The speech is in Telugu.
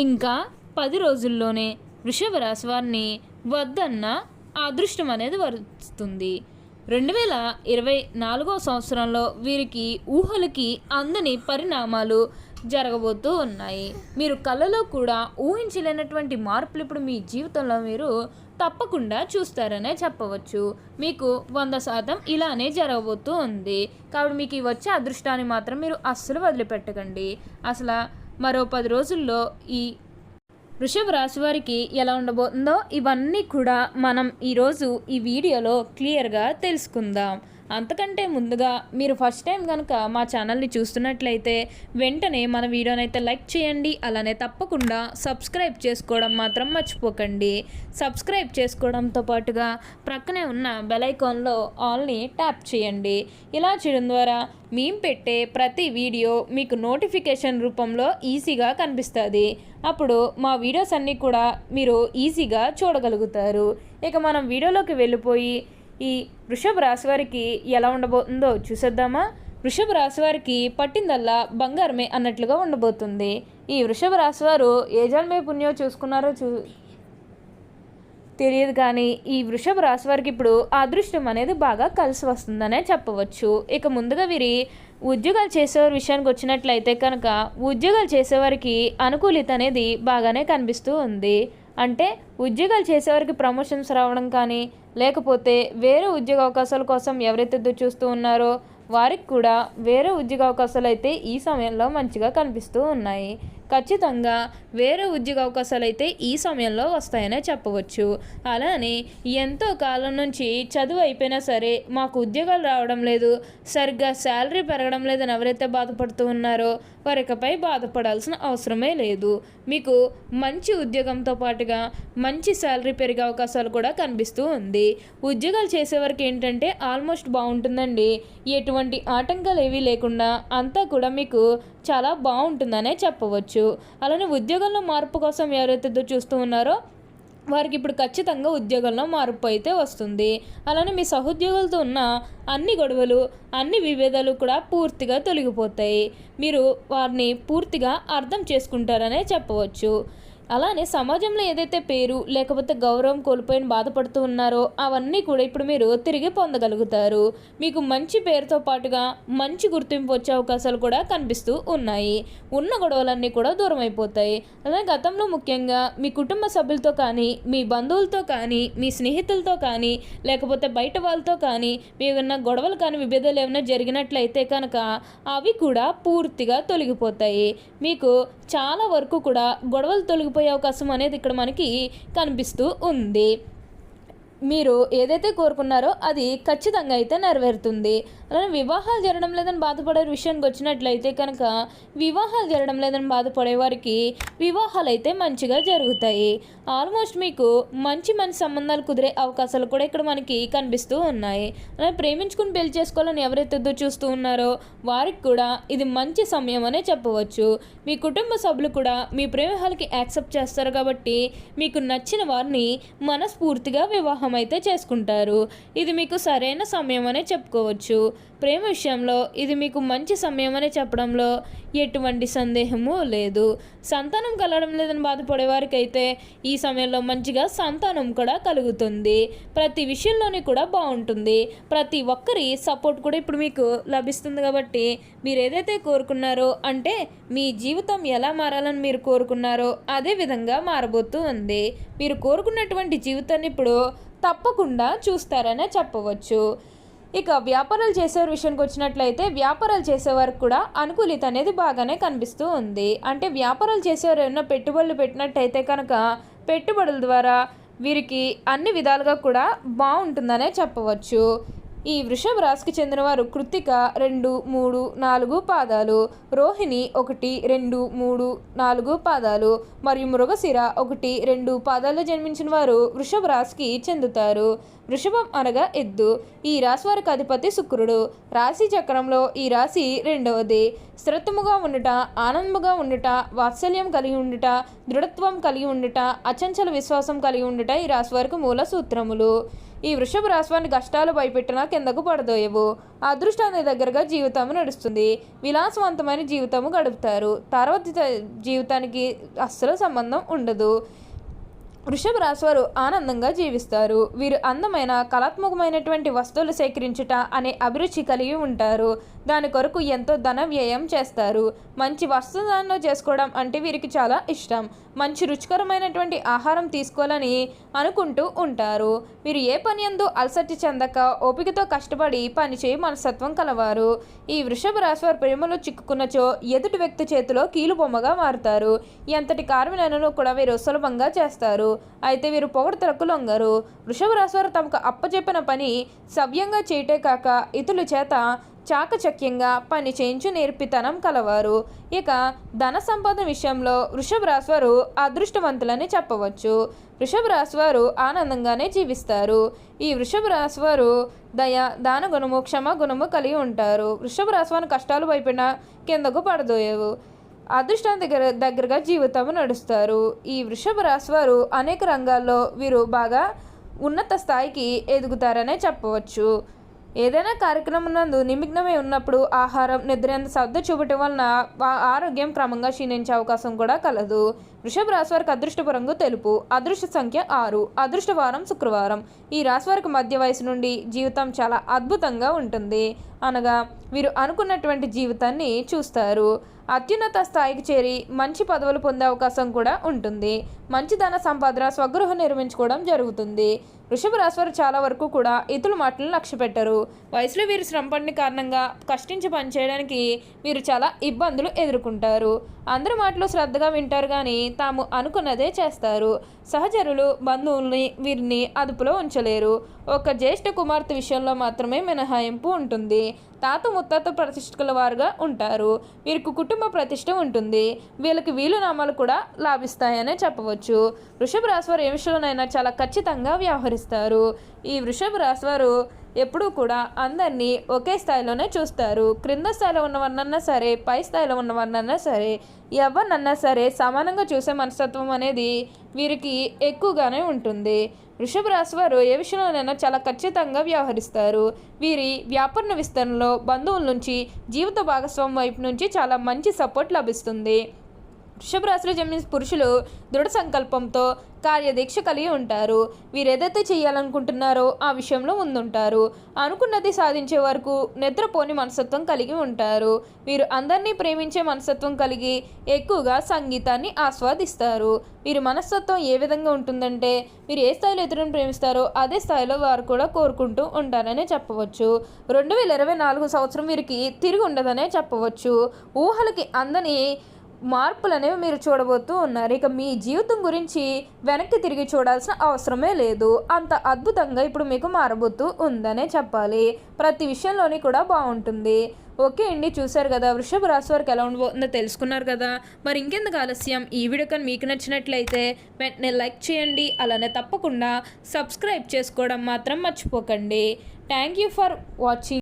ఇంకా 10 రోజుల్లోనే వృషభ రాశి వారిని వద్దన్న అదృష్టం అనేది వస్తుంది. 2024 సంవత్సరంలో వీరికి ఊహలకి అందని పరిణామాలు జరగబోతూ ఉన్నాయి. మీరు కళ్ళలో కూడా ఊహించలేనటువంటి మార్పులు ఇప్పుడు మీ జీవితంలో మీరు తప్పకుండా చూస్తారనే చెప్పవచ్చు. మీకు 100% ఇలానే జరగబోతూ ఉంది. కాబట్టి మీకు వచ్చే అదృష్టాన్ని మాత్రం మీరు అస్సలు వదిలిపెట్టకండి. అసలు మరో 10 రోజుల్లో ఈ వృషభ రాశి వారికి ఎలా ఉండబోతుందో ఇవన్నీ కూడా మనం ఈరోజు ఈ వీడియోలో క్లియర్గా తెలుసుకుందాం. అంతకంటే ముందుగా మీరు ఫస్ట్ టైం కనుక మా ఛానల్ని చూస్తున్నట్లయితే వెంటనే మన వీడియోనైతే లైక్ చేయండి. అలానే తప్పకుండా సబ్స్క్రైబ్ చేసుకోవడం మాత్రం మర్చిపోకండి. సబ్స్క్రైబ్ చేసుకోవడంతో పాటుగా ప్రక్కనే ఉన్న బెల్ ఐకాన్లో ఆల్ని ట్యాప్ చేయండి. ఇలా చేయడం ద్వారా మేము పెట్టే ప్రతి వీడియో మీకు నోటిఫికేషన్ రూపంలో ఈజీగా కనిపిస్తుంది. అప్పుడు మా వీడియోస్ అన్నీ కూడా మీరు ఈజీగా చూడగలుగుతారు. ఇక మనం వీడియోలోకి వెళ్ళిపోయి ఈ వృషభ రాశి వారికి ఎలా ఉండబోతుందో చూసేద్దామా. వృషభ రాశి వారికి పట్టిందల్లా బంగారమే అన్నట్లుగా ఉండబోతుంది. ఈ వృషభ రాశి వారు ఏ జన్మే పుణ్యో చూసుకున్నారో తెలియదు, కానీ ఈ వృషభ రాశి వారికి ఇప్పుడు అదృష్టం అనేది బాగా కలిసి వస్తుందనే చెప్పవచ్చు. ఇక ముందుగా వీరి ఉద్యోగాలు చేసేవారి విషయానికి వచ్చినట్లయితే కనుక ఉద్యోగాలు చేసేవారికి అనుకూలిత అనేది బాగానే కనిపిస్తూ ఉంది. అంటే ఉద్యోగాలు చేసేవారికి ప్రమోషన్స్ రావడం కానీ, లేకపోతే వేరే ఉద్యోగ అవకాశాల కోసం ఎవరైతే చూస్తూ ఉన్నారో వారికి కూడా వేరే ఉద్యోగ అవకాశాలు అయితే ఈ సమయంలో మంచిగా కనిపిస్తూ ఉన్నాయి. ఖచ్చితంగా వేరే ఉద్యోగ అవకాశాలు అయితే ఈ సమయంలో వస్తాయనే చెప్పవచ్చు. అలానే ఎంతో కాలం నుంచి చదువు అయిపోయినా సరే మాకు ఉద్యోగాలు రావడం లేదు, సరిగ్గా శాలరీ పెరగడం లేదని ఎవరైతే బాధపడుతూ ఉన్నారో వారికపై బాధపడాల్సిన అవసరమే లేదు. మీకు మంచి ఉద్యోగంతో పాటుగా మంచి శాలరీ పెరిగే అవకాశాలు కూడా కనిపిస్తూ ఉంది. ఉద్యోగాలు చేసేవారికి ఏంటంటే ఆల్మోస్ట్ బాగుంటుందండి. ఎటువంటి ఆటంకాలు ఏవీ లేకుండా అంతా కూడా మీకు చాలా బాగుంటుందనే చెప్పవచ్చు. అలానే ఉద్యోగంలో మార్పు కోసం ఎవరైతే చూస్తూ ఉన్నారో వారికి ఇప్పుడు ఖచ్చితంగా ఉద్యోగంలో మార్పు అయితే వస్తుంది. అలానే మీ సహోద్యోగులతో ఉన్న అన్ని గొడవలు, అన్ని విభేదాలు కూడా పూర్తిగా తొలగిపోతాయి. మీరు వారిని పూర్తిగా అర్థం చేసుకుంటారనే చెప్పవచ్చు. అలానే సమాజంలో ఏదైతే పేరు లేకపోతే గౌరవం కోల్పోయిన బాధపడుతూ ఉన్నారో అవన్నీ కూడా ఇప్పుడు మీరు తిరిగి పొందగలుగుతారు. మీకు మంచి పేరుతో పాటుగా మంచి గుర్తింపు వచ్చే అవకాశాలు కూడా కనిపిస్తూ ఉన్నాయి. ఉన్న గొడవలన్నీ కూడా దూరం అయిపోతాయి. అలానే గతంలో ముఖ్యంగా మీ కుటుంబ సభ్యులతో కానీ, మీ బంధువులతో కానీ, మీ స్నేహితులతో కానీ, లేకపోతే బయట వాళ్ళతో కానీ ఏమైనా గొడవలు కానీ విభేదాలు ఏమైనా జరిగినట్లయితే కనుక అవి కూడా పూర్తిగా తొలగిపోతాయి. మీకు చాలా వరకు కూడా గొడవలు తొలగిపోయే అవకాశం అనేది ఇక్కడ మనకి కనిపిస్తూ ఉంది. మీరు ఏదైతే కోరుకున్నారో అది ఖచ్చితంగా అయితే నెరవేరుతుంది. అలానే వివాహాలు జరగడం లేదని బాధపడే విషయానికి వచ్చినట్లయితే కనుక వివాహాలు జరగడం లేదని బాధపడే వారికి వివాహాలు అయితే మంచిగా జరుగుతాయి. ఆల్మోస్ట్ మీకు మంచి సంబంధాలు కుదిరే అవకాశాలు కూడా ఇక్కడ మనకి కనిపిస్తూ ఉన్నాయి. అలానే ప్రేమించుకుని పెళ్లి చేసుకోవాలని ఎవరైతే చూస్తూ ఉన్నారో వారికి కూడా ఇది మంచి సమయం అనే చెప్పవచ్చు. మీ కుటుంబ సభ్యులు కూడా మీ ప్రేమికులకి యాక్సెప్ట్ చేస్తారు కాబట్టి మీకు నచ్చిన వారిని మనస్ఫూర్తిగా వివాహం అయితే చేసుకుంటారు. ఇది మీకు సరైన సమయం అనే చెప్పుకోవచ్చు. ప్రేమ విషయంలో ఇది మీకు మంచి సమయం అని చెప్పడంలో ఎటువంటి సందేహము లేదు. సంతానం కలగడం లేదని బాధపడే వారికి అయితే ఈ సమయంలో మంచిగా సంతానం కూడా కలుగుతుంది. ప్రతి విషయంలోని కూడా బాగుంటుంది. ప్రతి ఒక్కరి సపోర్ట్ కూడా ఇప్పుడు మీకు లభిస్తుంది. కాబట్టి మీరు ఏదైతే కోరుకున్నారో, అంటే మీ జీవితం ఎలా మారాలని మీరు కోరుకున్నారో అదే విధంగా మారబోతూ ఉంది. మీరు కోరుకున్నటువంటి జీవితాన్ని ఇప్పుడు తప్పకుండా చూస్తారనే చెప్పవచ్చు. ఇక వ్యాపారాలు చేసేవారి విషయానికి వచ్చినట్లయితే వ్యాపారాలు చేసేవారికి కూడా అనుకూలిత అనేది బాగానే కనిపిస్తూ ఉంది. అంటే వ్యాపారాలు చేసేవారు ఏమైనా పెట్టుబడులు పెట్టినట్టయితే కనుక పెట్టుబడుల ద్వారా వీరికి అన్ని విధాలుగా కూడా బాగుంటుందనే చెప్పవచ్చు. ఈ వృషభ రాశికి చెందినవారు కృత్తిక 2, 3, 4 పాదాలు, రోహిణి 1, 2, 3, 4 పాదాలు మరియు మృగశిర 1, 2 పాదాల్లో జన్మించిన వారు వృషభ రాశికి చెందుతారు. వృషభం అనగా ఎద్దు. ఈ రాశి వారికి అధిపతి శుక్రుడు. రాశి చక్రంలో ఈ రాశి రెండవది. స్థిరత్వముగా ఉండుట, ఆనందముగా ఉండుట, వాత్సల్యం కలిగి ఉండుట, దృఢత్వం కలిగి ఉండుట, అచంచల విశ్వాసం కలిగి ఉండుట ఈ రాశి వారికి మూల సూత్రములు. ఈ వృషభ రాశి వారిని కష్టాలు భయపెట్టినా కిందకు పడదోయవు. అదృష్టానికి దగ్గరగా జీవితం నడుస్తుంది. విలాసవంతమైన జీవితము గడుపుతారు. తర్వాత జీవితానికి అస్సలు సంబంధం ఉండదు. వృషభ రాశి వారు ఆనందంగా జీవిస్తారు. వీరు అందమైన కళాత్మకమైనటువంటి వస్తువులు సేకరించుట అనే అభిరుచి కలిగి ఉంటారు. దాని కొరకు ఎంతో ధన వ్యయం చేస్తారు. మంచి వస్త్రదానం చేసుకోవడం అంటే వీరికి చాలా ఇష్టం. మంచి రుచికరమైనటువంటి ఆహారం తీసుకోవాలని అనుకుంటూ ఉంటారు. వీరు ఏ పని యందు అలసట చెందక ఓపికతో కష్టపడి పనిచేయ మనస్తత్వం కలవారు. ఈ వృషభ రాశి వారు ప్రేమలో చిక్కుకున్నచో ఎదుటి వ్యక్తి చేతిలో కీలు బొమ్మగా మారుతారు. ఎంతటి కార్యమైనను కూడా వీరు సులభంగా చేస్తారు. అయితే వీరు పొగడ్తలకు లొంగరు. వృషభ రాశి వారు తమకు అప్పచెప్పిన పని సవ్యంగా చేయటే కాక ఇతరుల చేత చాకచక్యంగా పని చేయించు నేర్పితనం కలవారు. ఇక ధన సంపాదన విషయంలో వృషభ రాశి వారు అదృష్టవంతులని చెప్పవచ్చు. వృషభ రాశి వారు ఆనందంగానే జీవిస్తారు. ఈ వృషభ రాశి వారు దయ, దాన గుణము, క్షమ గుణము కలిగి ఉంటారు. వృషభ రాశి వారిని కష్టాలు భయపడిన కిందకు పడదోయవు. అదృష్టం దగ్గరగా జీవితం నడుస్తారు. ఈ వృషభ రాశి వారు అనేక రంగాల్లో వీరు బాగా ఉన్నత స్థాయికి ఎదుగుతారనే చెప్పవచ్చు. ఏదైనా కార్యక్రమం నందు నిమగ్నమై ఉన్నప్పుడు ఆహారం, నిద్ర అంత శ్రద్ధ చూపటం వలన ఆరోగ్యం క్రమంగా క్షీణించే అవకాశం కూడా కలదు. వృషభ రాశి వారికి అదృష్టపు రంగు తెలుపు. అదృష్ట సంఖ్య 6. అదృష్ట వారం శుక్రవారం. ఈ రాశి వారికి మధ్య వయసు నుండి జీవితం చాలా అద్భుతంగా ఉంటుంది. అనగా వీరు అనుకున్నటువంటి జీవితాన్ని చూస్తారు. అత్యున్నత స్థాయికి చేరి మంచి పదవులు పొందే అవకాశం కూడా ఉంటుంది. మంచి ధన సంపాదన, స్వగృహం నిర్మించుకోవడం జరుగుతుంది. వృషభ రాశి వారు చాలా వరకు కూడా ఇతరుల మాటలను లక్ష్య పెట్టరు. వయసులో వీరు శ్రమపడిన కారణంగా కష్టించి పనిచేయడానికి వీరు చాలా ఇబ్బందులు ఎదుర్కొంటారు. అందరి మాటలు శ్రద్ధగా వింటారు కానీ తాము అనుకున్నదే చేస్తారు. సహచరులు, బంధువుల్ని వీరిని అదుపులో ఉంచలేరు. ఒక జ్యేష్ఠ కుమార్తె విషయంలో మాత్రమే మినహాయింపు ఉంటుంది. తాత ముత్తాత ప్రతిష్ఠల వారుగా ఉంటారు. వీరికి కుటుంబ ప్రతిష్ట ఉంటుంది. వీళ్ళకి వీలునామాలు కూడా లాభిస్తాయనే చెప్పవచ్చు. వృషభ రాశి వారు ఏ విషయంలోనైనా చాలా ఖచ్చితంగా వ్యవహరిస్తారు. ఈ వృషభ రాశి వారు ఎప్పుడూ కూడా అందరినీ ఒకే స్థాయిలోనే చూస్తారు. క్రింద స్థాయిలో ఉన్నవారినన్నా సరే, పై స్థాయిలో ఉన్నవారినన్నా సరే, ఎవరినన్నా సరే సమానంగా చూసే మనస్తత్వం అనేది వీరికి ఎక్కువగానే ఉంటుంది. వృషభ రాశి వారు ఏ విషయంలోనైనా చాలా ఖచ్చితంగా వ్యవహరిస్తారు. వీరి వ్యాపార విస్తరణలో బంధువుల నుంచి, జీవిత భాగస్వామి వైపు నుంచి చాలా మంచి సపోర్ట్ లభిస్తుంది. వృషభ రాశిలో జన్మించిన పురుషులు దృఢ సంకల్పంతో కార్యదీక్ష కలిగి ఉంటారు. వీరు ఏదైతే చేయాలనుకుంటున్నారో ఆ విషయంలో ముందుంటారు. అనుకున్నది సాధించే వరకు నిద్రపోని మనస్తత్వం కలిగి ఉంటారు. వీరు అందరినీ ప్రేమించే మనస్తత్వం కలిగి ఎక్కువగా సంగీతాన్ని ఆస్వాదిస్తారు. వీరి మనస్తత్వం ఏ విధంగా ఉంటుందంటే మీరు ఏ స్థాయిలో ఇతరులను ప్రేమిస్తారో అదే స్థాయిలో వారు కూడా కోరుకుంటూ ఉంటారనే చెప్పవచ్చు. 2024 సంవత్సరం వీరికి తిరిగి ఉండదనే చెప్పవచ్చు. ఊహలకి అందని మార్పులనేవి మీరు చూడబోతూ ఉన్నారు. ఇక మీ జీవితం గురించి వెనక్కి తిరిగి చూడాల్సిన అవసరమే లేదు. అంత అద్భుతంగా ఇప్పుడు మీకు మారబోతూ ఉందనే చెప్పాలి. ప్రతి విషయంలోని కూడా బాగుంటుంది. ఓకే అండి, చూశారు కదా వృషభ రాశి వారికి ఎలా ఉండబోతుందో తెలుసుకున్నారు కదా. మరి ఇంకెందుకు ఆలస్యం, ఈ వీడియో కానీ మీకు నచ్చినట్లయితే వెంటనే లైక్ చేయండి. అలానే తప్పకుండా సబ్స్క్రైబ్ చేసుకోవడం మాత్రం మర్చిపోకండి. Thank you for watching.